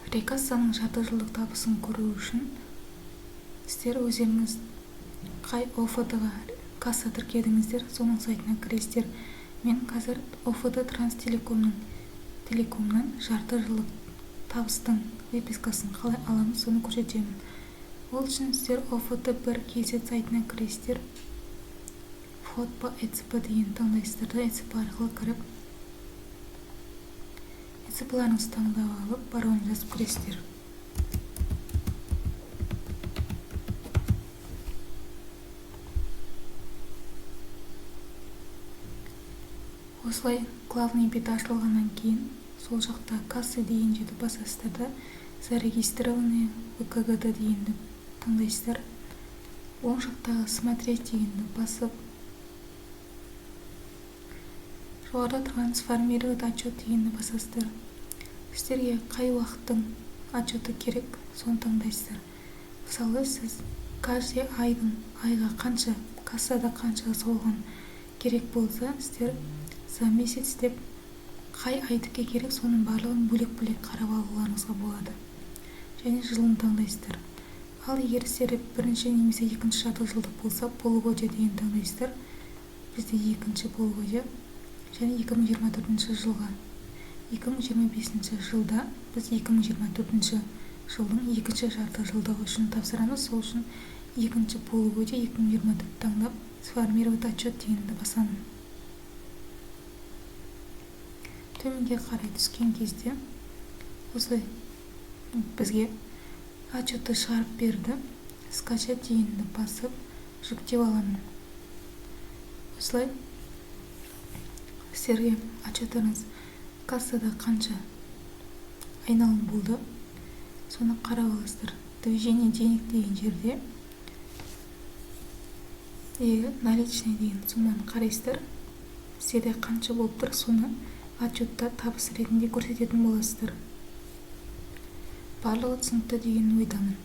Рекассаның жарты жылдық табысын көру үшін сіздер өздеріңіз қай ОФД-ға касса тіркедіңіздер, соның сайтына кіресіздер. Мен қазір ОФД Транстелекомнан жарты жылдық табыстың выпискасын қалай аламыз, соны көрсетемін. Ол үшін сіздер ОФД 1 KZ сайтына кіресіздер. Вход по ЭЦП деген таңдайсыздар да ЭЦП арқылы кіріп, ЭЦП-ларыңызды таңдап алып, паролін жазып кіресіздер. Осылай главный бет ашылғаннан кейін сол жақта касса деген жерді басасыздар да зарегистрированные ВКГД дегенді таңдайсыздар. Оң жақтағы смотреть дегенді басып, жоғарыда тұрған сформировать отчет дегенді басасыздар. Сіздерге қай уақыттың отчеты керек, соны таңдайсыздар. Мысалы, сіз каждый айға қанша, кассада қанша соғын керек болса, сіздер за месяц деп қай айдыке керек, соның барлығын бөлек-бөлек қарап алуларыңызға болады. Және жылын таңдайсыздар. Ал егер сіздер бірінші немесе екінші жарты жылдық болса, полугодие деген таңдайсыздар. Бізде екінші полугодие. Және 2024 жылға. 2025 жылда біз 2024 жылдың екінші жарты жылдығы үшін тапсырамыз. Сол үшін екінші полугодие 2024 таңдап, сформировать отчет дегенді басамын. Төменге қарай түскен кезде осылай бізге отчетты шығарып берді. Скачать дегенді басып, жүктеп аламын. Осылай сіздерге отчеттарыңыз кассада қанша айналым болды, соны қарап аласыздар. Движение денег деген жерде наличный деген сумманы қарайсыздар. Сізде қанша болып тұр, соны отчетта табыс ретінде көрсететін боласыздар. Барлығы түсінікті деген ойдамын.